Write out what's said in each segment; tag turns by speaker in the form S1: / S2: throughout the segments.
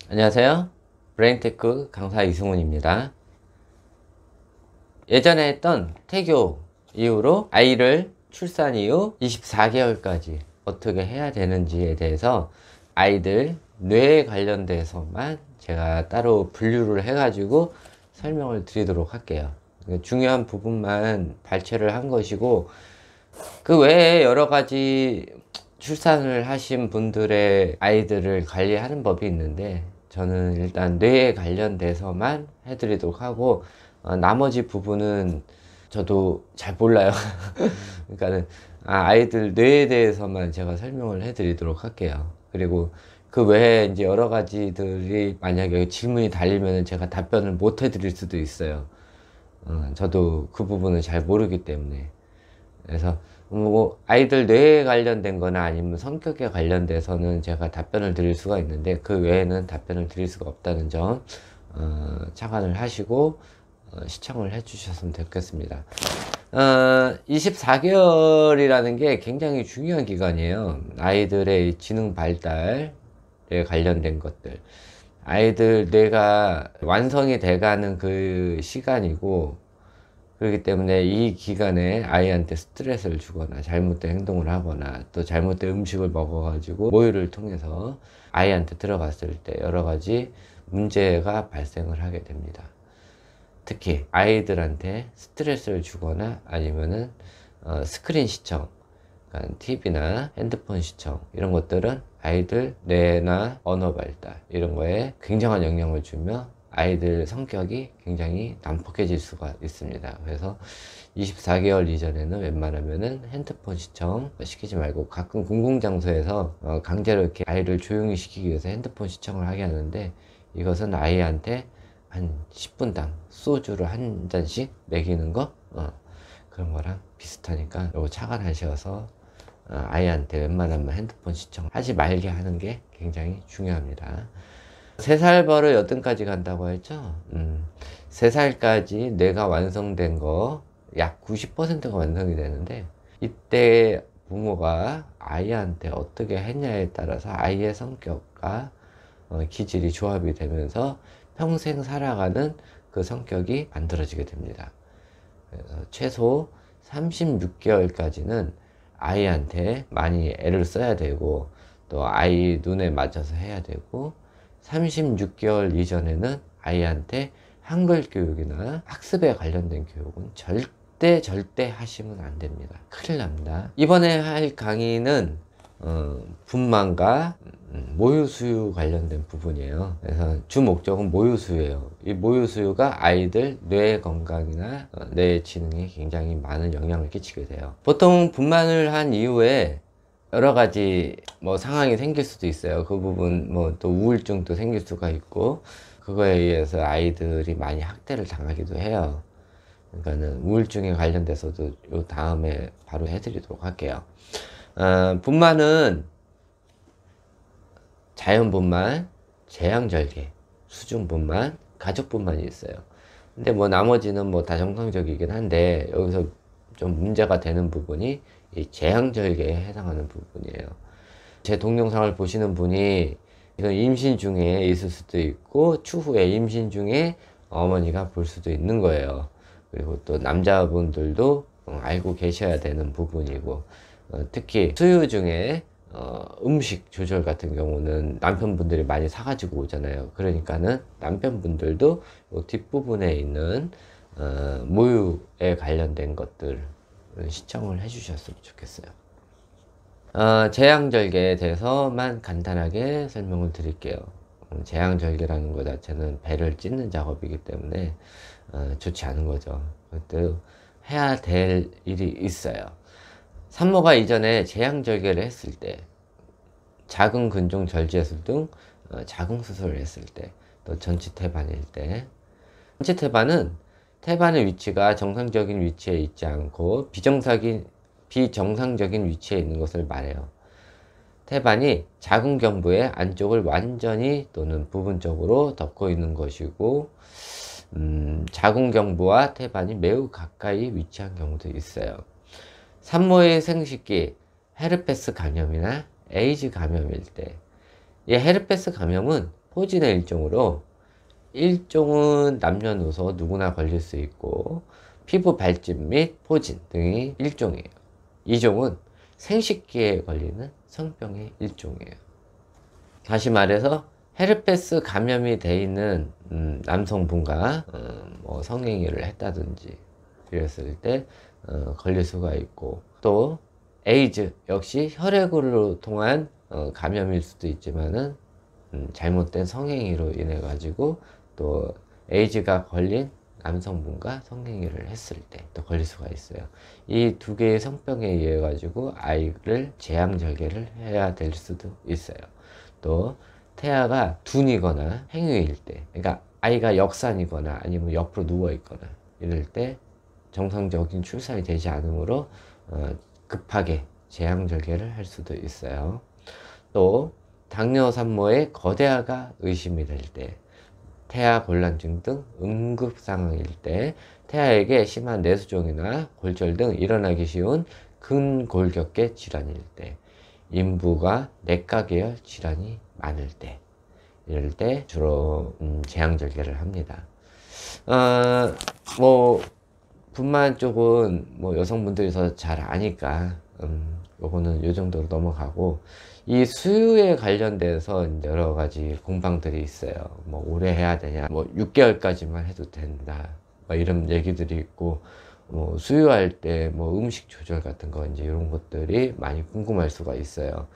S1: 안녕하세요. 브레인테크 강사 이승훈입니다. 예전에 했던 태교 이후로 아이를 출산 이후 24개월까지 어떻게 해야 되는지에 대해서 아이들 뇌에 관련돼서만 제가 따로 분류를 해가지고 설명을 드리도록 할게요. 중요한 부분만 발췌를 한 것이고, 그 외에 여러 가지 출산을 하신 분들의 아이들을 관리하는 법이 있는데, 저는 일단 뇌에 관련돼서만 해드리도록 하고, 나머지 부분은 저도 잘 몰라요. 그러니까는 아이들 뇌에 대해서만 제가 설명을 해드리도록 할게요. 그리고 그 외에 이제 여러 가지들이 만약에 질문이 달리면 제가 답변을 못 해드릴 수도 있어요. 저도 그 부분을 잘 모르기 때문에. 그래서 뭐 아이들 뇌에 관련된 거나 아니면 성격에 관련돼서는 제가 답변을 드릴 수가 있는데, 그 외에는 답변을 드릴 수가 없다는 점 착안을 하시고 시청을 해 주셨으면 좋겠습니다. 24개월이라는 게 굉장히 중요한 기간이에요. 아이들의 지능 발달에 관련된 것들, 아이들 뇌가 완성이 돼가는 그 시간이고, 그렇기 때문에 이 기간에 아이한테 스트레스를 주거나 잘못된 행동을 하거나 또 잘못된 음식을 먹어가지고 모유를 통해서 아이한테 들어갔을 때 여러 가지 문제가 발생을 하게 됩니다. 특히 아이들한테 스트레스를 주거나 아니면은 스크린 시청, 그러니까 TV나 핸드폰 시청, 이런 것들은 아이들 뇌나 언어 발달 이런 거에 굉장한 영향을 주며 아이들 성격이 굉장히 난폭해질 수가 있습니다. 그래서 24개월 이전에는 웬만하면은 핸드폰 시청 시키지 말고, 가끔 공공장소에서 강제로 이렇게 아이를 조용히 시키기 위해서 핸드폰 시청을 하게 하는데, 이것은 아이한테 한 10분당 소주를 한 잔씩 먹이는 거, 그런 거랑 비슷하니까 요거 착안하셔서 아이한테 웬만하면 핸드폰 시청하지 말게 하는 게 굉장히 중요합니다. 3살 버릇 8등까지 간다고 했죠. 3살까지 뇌가 완성된 거 약 90%가 완성이 되는데, 이때 부모가 아이한테 어떻게 했냐에 따라서 아이의 성격과 기질이 조합이 되면서 평생 살아가는 그 성격이 만들어지게 됩니다. 그래서 최소 36개월까지는 아이한테 많이 애를 써야 되고, 또 아이 눈에 맞춰서 해야 되고, 36개월 이전에는 아이한테 한글 교육이나 학습에 관련된 교육은 절대 하시면 안 됩니다. 큰일 납니다. 이번에 할 강의는 분만과 모유수유 관련된 부분이에요. 그래서 주 목적은 모유수유예요. 이 모유수유가 아이들 뇌 건강이나 뇌 지능에 굉장히 많은 영향을 끼치게 돼요. 보통 분만을 한 이후에 여러 가지 뭐 상황이 생길 수도 있어요. 그 부분 뭐 또 우울증도 생길 수가 있고, 그거에 의해서 아이들이 많이 학대를 당하기도 해요. 그러니까는 우울증에 관련돼서도 요 다음에 바로 해드리도록 할게요. 분만은 자연분만, 제왕절개, 수중분만, 가족분만이 있어요. 근데 뭐 나머지는 뭐 다 정상적이긴 한데, 여기서 좀 문제가 되는 부분이 이 제왕절개에 해당하는 부분이에요. 제 동영상을 보시는 분이 이건 임신 중에 있을 수도 있고, 추후에 임신 중에 어머니가 볼 수도 있는 거예요. 그리고 또 남자분들도 알고 계셔야 되는 부분이고, 특히 수유 중에 음식 조절 같은 경우는 남편분들이 많이 사가지고 오잖아요. 그러니까는 남편분들도 뒷부분에 있는 모유에 관련된 것들 시청을 해주셨으면 좋겠어요. 제왕절개에 대해서만 간단하게 설명을 드릴게요. 제왕절개라는 것 자체는 배를 찢는 작업이기 때문에 좋지 않은 거죠. 그것도 해야 될 일이 있어요. 산모가 이전에 제왕절개를 했을 때, 작은 근종 절제술 등 자궁 수술을 했을 때, 또 전치태반일 때, 전치태반은 태반의 위치가 정상적인 위치에 있지 않고 비정상적인 위치에 있는 것을 말해요. 태반이 자궁경부의 안쪽을 완전히 또는 부분적으로 덮고 있는 것이고, 자궁경부와 태반이 매우 가까이 위치한 경우도 있어요. 산모의 생식기 헤르페스 감염이나 에이즈 감염일 때, 이 헤르페스 감염은 포진의 일종으로, 1종은 남녀노소 누구나 걸릴 수 있고 피부 발진 및 포진 등이 1종이에요. 2종은 생식기에 걸리는 성병의 일종이에요. 다시 말해서 헤르페스 감염이 돼 있는 남성분과 뭐 성행위를 했다든지 이랬을 때 걸릴 수가 있고, 또 에이즈 역시 혈액으로 통한 감염일 수도 있지만은 잘못된 성행위로 인해 가지고 또 에이즈가 걸린 남성분과 성행위를 했을 때 또 걸릴 수가 있어요. 이 두 개의 성병에 의해 가지고 아이를 재앙절개를 해야 될 수도 있어요. 또 태아가 둔이거나 행위일 때, 그러니까 아이가 역산이거나 아니면 옆으로 누워 있거나 이럴 때 정상적인 출산이 되지 않으므로 급하게 재앙절개를 할 수도 있어요. 또 당뇨 산모의 거대아가 의심이 될 때, 태아 곤란증 등 응급 상황일 때, 태아에게 심한 뇌수종이나 골절 등 일어나기 쉬운 근골격계 질환일 때, 인부가 내과 계열 질환이 많을 때, 이럴 때 주로 재앙절개를 합니다. 뭐 분만 쪽은 뭐 여성분들이 더 잘 아니까 요거는 요 정도로 넘어가고, 이 수유에 관련돼서 여러 가지 공방들이 있어요. 뭐 오래 해야 되냐, 뭐 6개월까지만 해도 된다, 뭐 이런 얘기들이 있고, 뭐 수유할 때 뭐 음식 조절 같은 거 이제 이런 것들이 많이 궁금할 수가 있어요.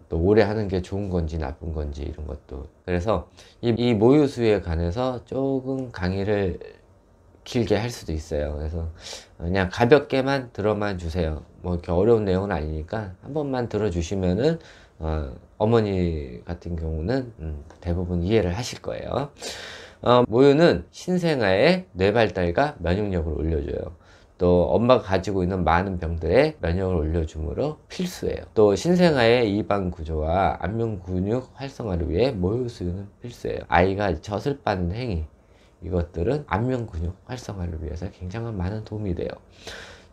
S1: 또 오래 하는 게 좋은 건지 나쁜 건지 이런 것도. 그래서 이 모유 수유에 관해서 조금 강의를 길게 할 수도 있어요. 그래서 그냥 가볍게만 들어만 주세요. 뭐 이렇게 어려운 내용은 아니니까 한 번만 들어주시면은 어머니 같은 경우는 대부분 이해를 하실 거예요. 모유는 신생아의 뇌발달과 면역력을 올려줘요. 또 엄마가 가지고 있는 많은 병들의 면역을 올려주므로 필수예요. 또 신생아의 이방 구조와 안면 근육 활성화를 위해 모유 수유는 필수예요. 아이가 젖을 빠는 행위, 이것들은 안면 근육 활성화를 위해서 굉장한 많은 도움이 돼요.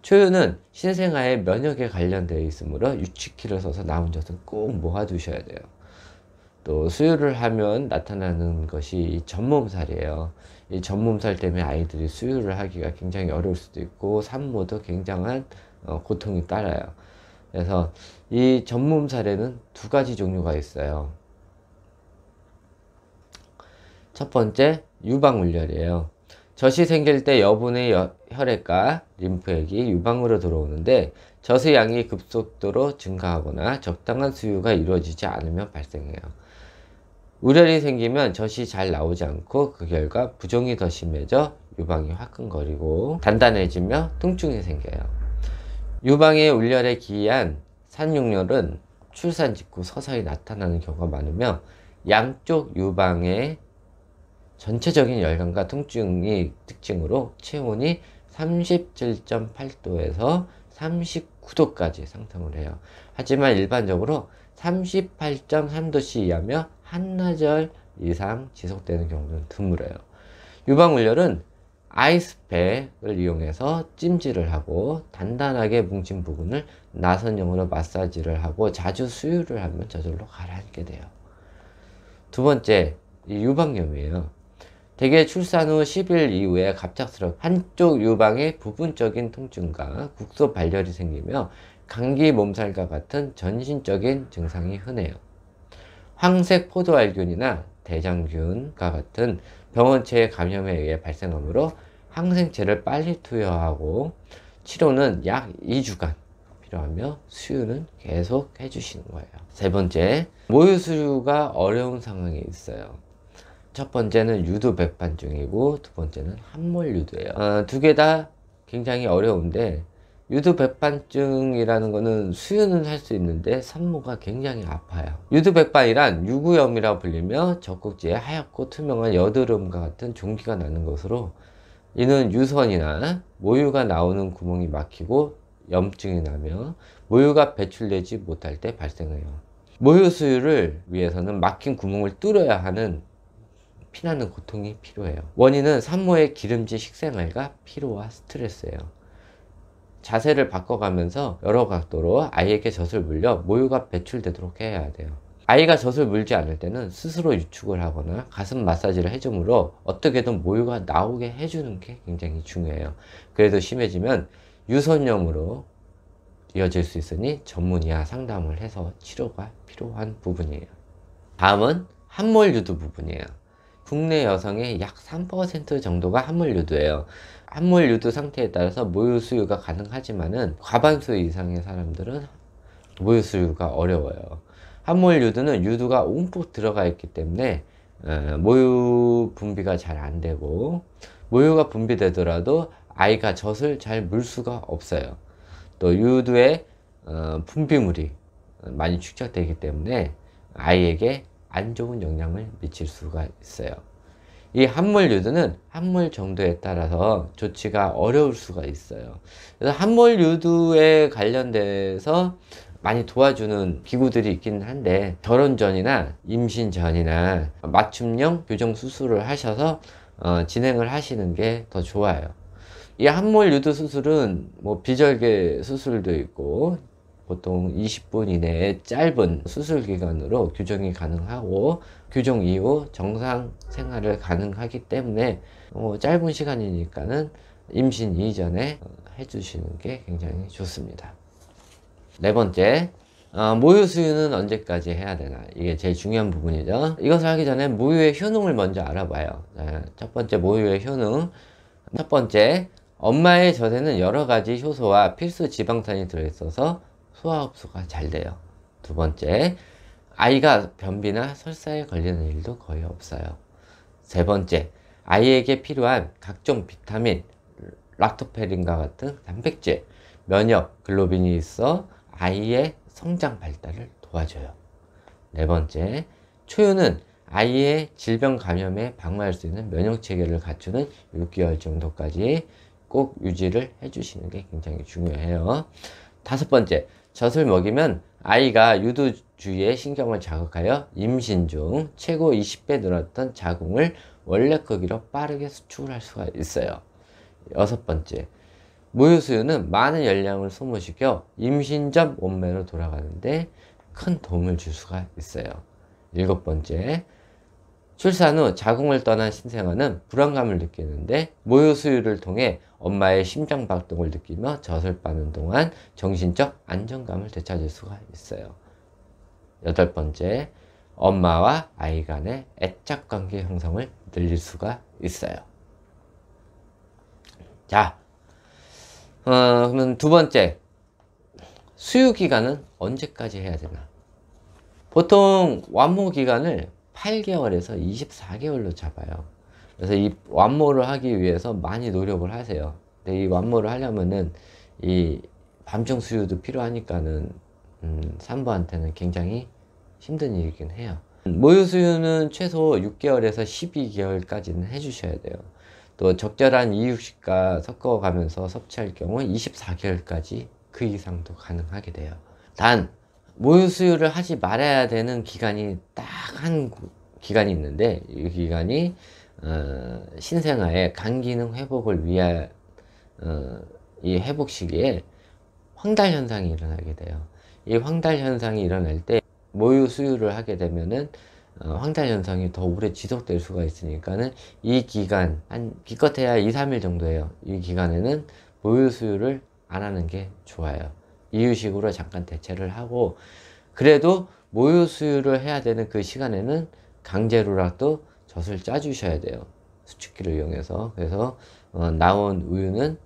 S1: 초유는 신생아의 면역에 관련되어 있으므로 유치키를 써서 남은 젖은 꼭 모아 두셔야 돼요. 또 수유를 하면 나타나는 것이 이 전몸살이에요. 이 전몸살 때문에 아이들이 수유를 하기가 굉장히 어려울 수도 있고 산모도 굉장한 고통이 따라요. 그래서 이 전몸살에는 두 가지 종류가 있어요. 첫 번째, 유방울열이에요. 젖이 생길 때 여분의 혈액과 림프액이 유방으로 들어오는데 젖의 양이 급속도로 증가하거나 적당한 수유가 이루어지지 않으면 발생해요. 울열이 생기면 젖이 잘 나오지 않고 그 결과 부종이 더 심해져 유방이 화끈거리고 단단해지며 통증이 생겨요. 유방의 울열에 기이한 산육열은 출산 직후 서서히 나타나는 경우가 많으며 양쪽 유방의 전체적인 열감과 통증이 특징으로 체온이 37.8도에서 39도까지 상승을 해요. 하지만 일반적으로 38.3도씨 이하며 한나절 이상 지속되는 경우는 드물어요. 유방울열은 아이스팩을 이용해서 찜질을 하고 단단하게 뭉친 부분을 나선형으로 마사지를 하고 자주 수유를 하면 저절로 가라앉게 돼요. 두 번째, 이 유방염이에요. 대개 출산 후 10일 이후에 갑작스럽게 한쪽 유방의 부분적인 통증과 국소 발열이 생기며 감기 몸살과 같은 전신적인 증상이 흔해요. 황색 포도알균이나 대장균과 같은 병원체의 감염에 의해 발생하므로 항생제를 빨리 투여하고 치료는 약 2주간 필요하며 수유는 계속 해주시는 거예요. 세 번째, 모유 수유가 어려운 상황이 있어요. 첫 번째는 유두백반증이고 두 번째는 함몰유두예요. 두 개 다 굉장히 어려운데 유두백반증이라는 거는 수유는 할 수 있는데 산모가 굉장히 아파요. 유두백반이란 유구염이라 불리며 젖꼭지에 하얗고 투명한 여드름과 같은 종기가 나는 것으로 이는 유선이나 모유가 나오는 구멍이 막히고 염증이 나며 모유가 배출되지 못할 때 발생해요. 모유 수유를 위해서는 막힌 구멍을 뚫어야 하는 피나는 고통이 필요해요. 원인은 산모의 기름진 식생활과 피로와 스트레스예요. 자세를 바꿔가면서 여러 각도로 아이에게 젖을 물려 모유가 배출되도록 해야 돼요. 아이가 젖을 물지 않을 때는 스스로 유축을 하거나 가슴 마사지를 해줌으로 어떻게든 모유가 나오게 해주는 게 굉장히 중요해요. 그래도 심해지면 유선염으로 이어질 수 있으니 전문의와 상담을 해서 치료가 필요한 부분이에요. 다음은 함몰유두 부분이에요. 국내 여성의 약 3% 정도가 함몰유두예요. 함몰유두 상태에 따라서 모유 수유가 가능하지만은 과반수 이상의 사람들은 모유 수유가 어려워요. 함몰유두는 유두가 움푹 들어가 있기 때문에 모유 분비가 잘 안 되고, 모유가 분비되더라도 아이가 젖을 잘 물 수가 없어요. 또 유두에 분비물이 많이 축적되기 때문에 아이에게 안 좋은 영향을 미칠 수가 있어요. 이 함몰유두는 함몰 정도에 따라서 조치가 어려울 수가 있어요. 그래서 함몰유두에 관련돼서 많이 도와주는 기구들이 있긴 한데, 결혼 전이나 임신 전이나 맞춤형 교정 수술을 하셔서 진행을 하시는 게 더 좋아요. 이 함몰유두 수술은 뭐 비절개 수술도 있고, 보통 20분 이내에 짧은 수술 기간으로 교정이 가능하고, 교정 이후 정상 생활을 가능하기 때문에 짧은 시간이니까는 임신 이전에 해주시는 게 굉장히 좋습니다. 네 번째, 모유 수유는 언제까지 해야 되나? 이게 제일 중요한 부분이죠. 이것을 하기 전에 모유의 효능을 먼저 알아봐요. 첫 번째, 모유의 효능. 첫 번째, 엄마의 젖에는 여러 가지 효소와 필수 지방산이 들어있어서 소화 흡수가 잘 돼요. 두 번째, 아이가 변비나 설사에 걸리는 일도 거의 없어요. 세 번째, 아이에게 필요한 각종 비타민, 락토페린과 같은 단백질, 면역, 글로빈이 있어 아이의 성장 발달을 도와줘요. 네 번째, 초유는 아이의 질병 감염에 방어할 수 있는 면역 체계를 갖추는 6개월 정도까지 꼭 유지를 해주시는 게 굉장히 중요해요. 다섯 번째, 젖을 먹이면 아이가 유두 주위의 신경을 자극하여 임신 중 최고 20배 늘었던 자궁을 원래 크기로 빠르게 수축을 할 수가 있어요. 여섯 번째, 모유 수유는 많은 열량을 소모시켜 임신 전 몸매로 돌아가는데 큰 도움을 줄 수가 있어요. 일곱 번째, 출산 후 자궁을 떠난 신생아는 불안감을 느끼는데 모유 수유를 통해 엄마의 심장 박동을 느끼며 젖을 빠는 동안 정신적 안정감을 되찾을 수가 있어요. 여덟 번째, 엄마와 아이 간의 애착 관계 형성을 늘릴 수가 있어요. 자, 그러면 두 번째, 수유 기간은 언제까지 해야 되나? 보통 완모 기간을 8개월에서 24개월로 잡아요. 그래서 이 완모를 하기 위해서 많이 노력을 하세요. 근데 이 완모를 하려면은 이 밤중 수유도 필요하니까는 산부한테는 굉장히 힘든 일이긴 해요. 모유 수유는 최소 6개월에서 12개월까지는 해주셔야 돼요. 또 적절한 이유식과 섞어가면서 섭취할 경우 24개월까지 그 이상도 가능하게 돼요. 단 모유 수유를 하지 말아야 되는 기간이 딱 한 기간이 있는데, 이 기간이 신생아의 간 기능 회복을 위한 이 회복 시기에 황달 현상이 일어나게 돼요. 이 황달 현상이 일어날 때 모유 수유를 하게 되면은 황달 현상이 더 오래 지속될 수가 있으니까는 이 기간, 한 기껏해야 2, 3일 정도예요. 이 기간에는 모유 수유를 안 하는 게 좋아요. 이유식으로 잠깐 대체를 하고, 그래도 모유 수유를 해야 되는 그 시간에는 강제로라도 젖을 짜 주셔야 돼요. 수축기를 이용해서. 그래서 나온 우유는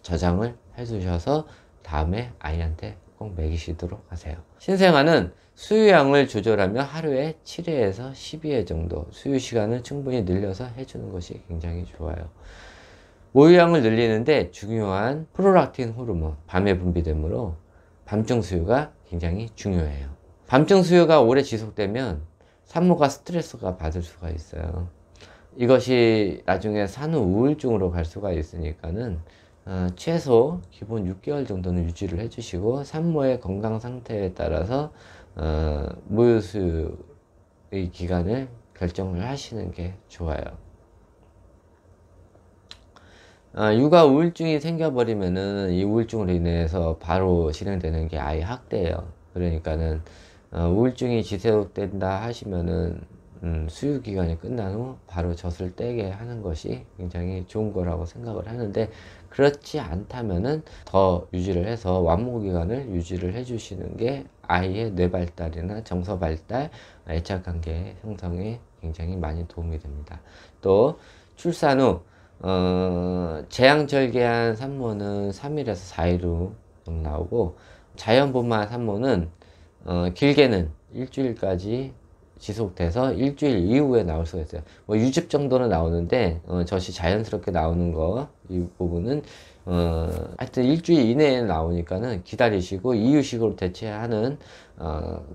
S1: 저장을 해 두셔서 다음에 아이한테 꼭 먹이시도록 하세요. 신생아는 수유량을 조절하며 하루에 7회에서 12회 정도 수유 시간을 충분히 늘려서 해주는 것이 굉장히 좋아요. 모유량을 늘리는데 중요한 프롤락틴 호르몬, 밤에 분비되므로 밤중 수유가 굉장히 중요해요. 밤중 수유가 오래 지속되면 산모가 스트레스가 받을 수가 있어요. 이것이 나중에 산후 우울증으로 갈 수가 있으니까는 최소 기본 6개월 정도는 유지를 해주시고, 산모의 건강 상태에 따라서 모유 수유의 기간을 결정을 하시는 게 좋아요. 육아 우울증이 생겨버리면은 이 우울증으로 인해서 바로 진행되는 게 아이 학대예요. 그러니까는 우울증이 지속된다 하시면은 수유 기간이 끝난 후 바로 젖을 떼게 하는 것이 굉장히 좋은 거라고 생각을 하는데, 그렇지 않다면은 더 유지를 해서 완모 기간을 유지를 해 주시는 게 아이의 뇌 발달이나 정서 발달, 애착 관계 형성에 굉장히 많이 도움이 됩니다. 또 출산 후 재앙절개한 산모는 3일에서 4일 후 나오고, 자연분만 산모는 길게는 일주일까지 지속돼서 일주일 이후에 나올 수가 있어요. 뭐 유즙 정도는 나오는데 젖이 자연스럽게 나오는 거, 이 부분은 하여튼 일주일 이내에 나오니까는 기다리시고 이유식으로 대체하는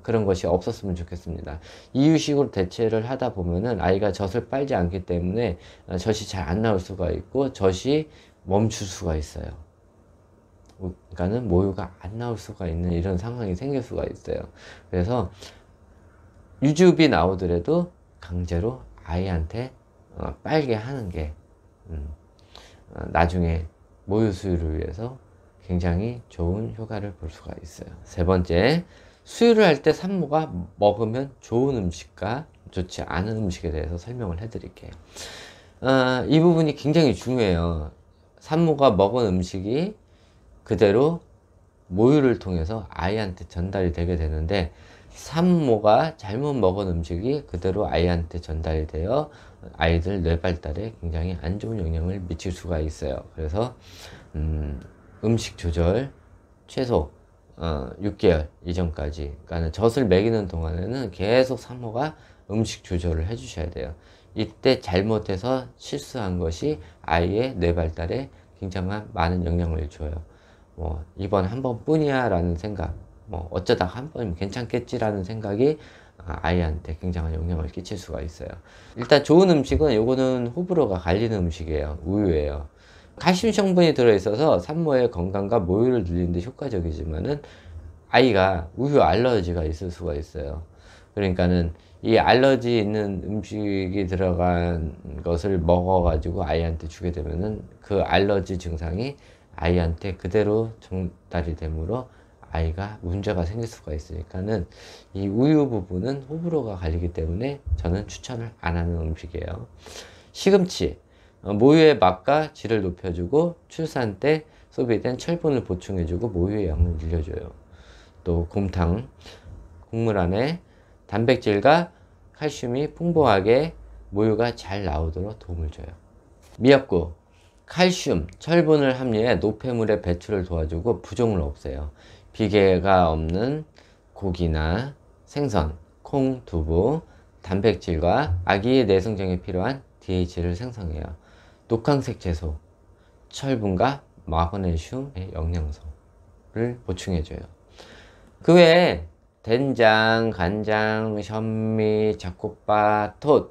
S1: 그런 것이 없었으면 좋겠습니다. 이유식으로 대체를 하다 보면은 아이가 젖을 빨지 않기 때문에 젖이 잘 안 나올 수가 있고 젖이 멈출 수가 있어요. 그러니까는 모유가 안 나올 수가 있는 이런 상황이 생길 수가 있어요. 그래서 유즙이 나오더라도 강제로 아이한테 빨게 하는 게 나중에 모유 수유를 위해서 굉장히 좋은 효과를 볼 수가 있어요. 세 번째, 수유를 할 때 산모가 먹으면 좋은 음식과 좋지 않은 음식에 대해서 설명을 해 드릴게요. 이 부분이 굉장히 중요해요. 산모가 먹은 음식이 그대로 모유를 통해서 아이한테 전달이 되게 되는데, 산모가 잘못 먹은 음식이 그대로 아이한테 전달이 되어 아이들 뇌 발달에 굉장히 안 좋은 영향을 미칠 수가 있어요. 그래서 음식 조절 최소 6개월 이전까지, 그러니까 젖을 먹이는 동안에는 계속 산모가 음식 조절을 해 주셔야 돼요. 이때 잘못해서 실수한 것이 아이의 뇌 발달에 굉장한 많은 영향을 줘요. 뭐 이번 한 번뿐이야 라는 생각, 뭐 어쩌다 한 번이면 괜찮겠지라는 생각이 아이한테 굉장한 영향을 끼칠 수가 있어요. 일단 좋은 음식은, 요거는 호불호가 갈리는 음식이에요. 우유예요. 칼슘 성분이 들어있어서 산모의 건강과 모유를 늘리는 데 효과적이지만은 아이가 우유 알러지가 있을 수가 있어요. 그러니까는 이 알러지 있는 음식이 들어간 것을 먹어가지고 아이한테 주게 되면은 그 알러지 증상이 아이한테 그대로 전달이 되므로 아이가 문제가 생길 수가 있으니까는 이 우유 부분은 호불호가 갈리기 때문에 저는 추천을 안 하는 음식이에요. 시금치, 모유의 맛과 질을 높여주고 출산 때 소비된 철분을 보충해주고 모유의 양을 늘려줘요. 또 곰탕, 국물 안에 단백질과 칼슘이 풍부하게 모유가 잘 나오도록 도움을 줘요. 미역국, 칼슘, 철분을 함유해 노폐물의 배출을 도와주고 부종을 없애요. 비계가 없는 고기나 생선, 콩, 두부, 단백질과 아기의 내성장에 필요한 DH를 생성해요. 녹황색 채소, 철분과 마그네슘의 영양소를 보충해줘요. 그 외에 된장, 간장, 현미, 잡곡밥, 톳,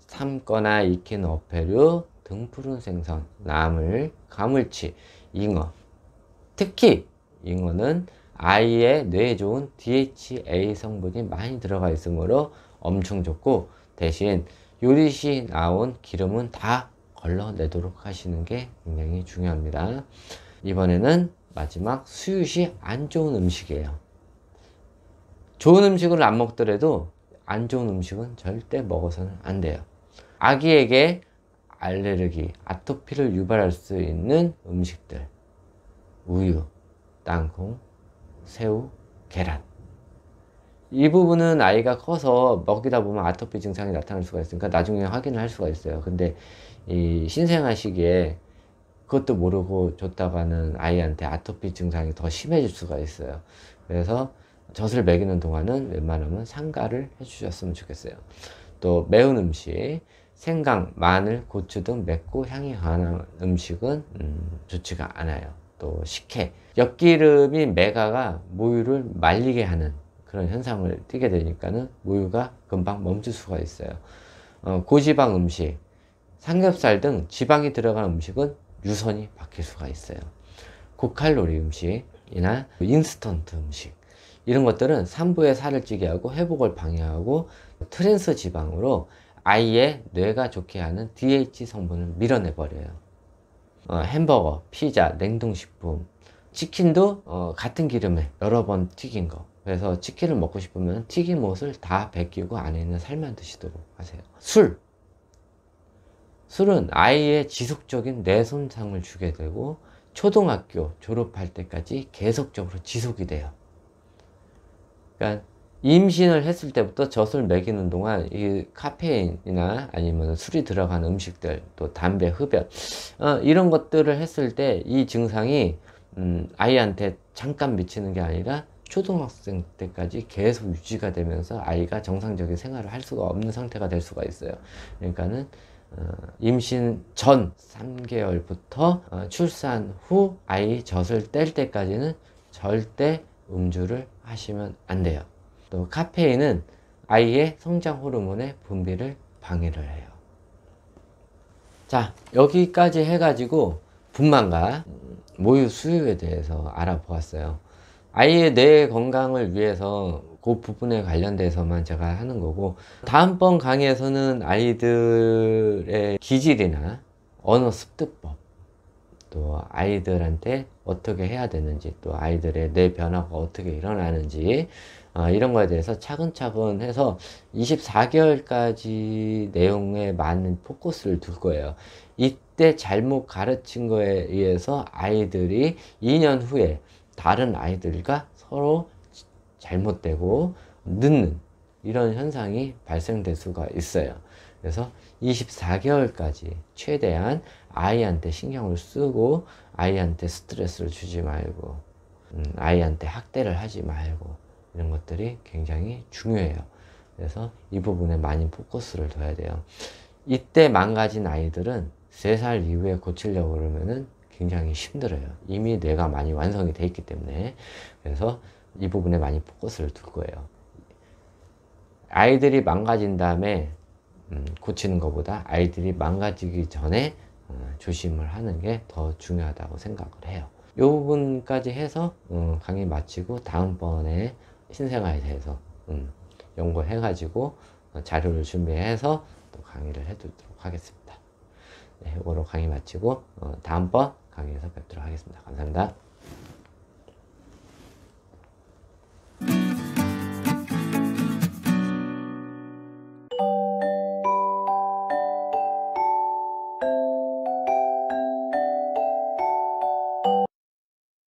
S1: 삶거나 익힌 어패류 등 푸른 생선, 나물, 가물치, 잉어. 특히 잉어는 아이의 뇌에 좋은 DHA 성분이 많이 들어가 있으므로 엄청 좋고, 대신 요리 시 나온 기름은 다 걸러내도록 하시는 게 굉장히 중요합니다. 이번에는 마지막, 수유 시 안 좋은 음식이에요. 좋은 음식을 안 먹더라도 안 좋은 음식은 절대 먹어서는 안 돼요. 아기에게 알레르기, 아토피를 유발할 수 있는 음식들, 우유, 땅콩, 새우, 계란. 이 부분은 아이가 커서 먹이다 보면 아토피 증상이 나타날 수가 있으니까 나중에 확인을 할 수가 있어요. 근데 이 신생아 시기에 그것도 모르고 줬다가는 아이한테 아토피 증상이 더 심해질 수가 있어요. 그래서 젖을 먹이는 동안은 웬만하면 삼가를 해주셨으면 좋겠어요. 또 매운 음식, 생강, 마늘, 고추 등 맵고 향이 강한 음식은 좋지가 않아요. 또 식혜, 엿기름이 메가가 모유를 말리게 하는 그런 현상을 띠게 되니까는 모유가 금방 멈출 수가 있어요. 고지방 음식, 삼겹살 등 지방이 들어간 음식은 유선이 박힐 수가 있어요. 고칼로리 음식이나 인스턴트 음식, 이런 것들은 산부의 살을 찌게 하고 회복을 방해하고 트랜스 지방으로 아이의 뇌가 좋게 하는 DH 성분을 밀어내 버려요. 햄버거, 피자, 냉동식품, 치킨도 같은 기름에 여러 번 튀긴 거. 그래서 치킨을 먹고 싶으면 튀김옷을 다 벗기고 안에 있는 살만 드시도록 하세요. 술은 아이의 지속적인 뇌 손상을 주게 되고 초등학교 졸업할 때까지 계속적으로 지속이 돼요. 그러니까 임신을 했을 때부터 젖을 먹이는 동안 이 카페인이나 아니면 술이 들어간 음식들, 또 담배, 흡연 이런 것들을 했을 때 이 증상이 아이한테 잠깐 미치는 게 아니라 초등학생 때까지 계속 유지가 되면서 아이가 정상적인 생활을 할 수가 없는 상태가 될 수가 있어요. 그러니까는 임신 전 3개월부터 출산 후 아이 젖을 뗄 때까지는 절대 음주를 하시면 안 돼요. 또 카페인은 아이의 성장 호르몬의 분비를 방해를 해요. 자, 여기까지 해가지고 분만과 모유 수유에 대해서 알아보았어요. 아이의 뇌 건강을 위해서 그 부분에 관련돼서만 제가 하는 거고, 다음번 강의에서는 아이들의 기질이나 언어 습득법, 또 아이들한테 어떻게 해야 되는지, 또 아이들의 뇌 변화가 어떻게 일어나는지 이런 거에 대해서 차근차근 해서 24개월까지 내용에 많은 포커스를 둘 거예요. 이때 잘못 가르친 거에 의해서 아이들이 2년 후에 다른 아이들과 서로 잘못되고 늦는 이런 현상이 발생될 수가 있어요. 그래서 24개월까지 최대한 아이한테 신경을 쓰고 아이한테 스트레스를 주지 말고 아이한테 학대를 하지 말고 이런 것들이 굉장히 중요해요. 그래서 이 부분에 많이 포커스를 둬야 돼요. 이때 망가진 아이들은 3살 이후에 고치려고 그러면은 굉장히 힘들어요. 이미 뇌가 많이 완성이 돼 있기 때문에. 그래서 이 부분에 많이 포커스를 둘 거예요. 아이들이 망가진 다음에 고치는 것보다 아이들이 망가지기 전에 조심을 하는 게 더 중요하다고 생각을 해요. 이 부분까지 해서 강의 마치고 다음번에 신생아에 대해서 연구해가지고 자료를 준비해서 또 강의를 해드리도록 하겠습니다. 네, 이거로 강의 마치고 다음번 강의에서 뵙도록 하겠습니다. 감사합니다.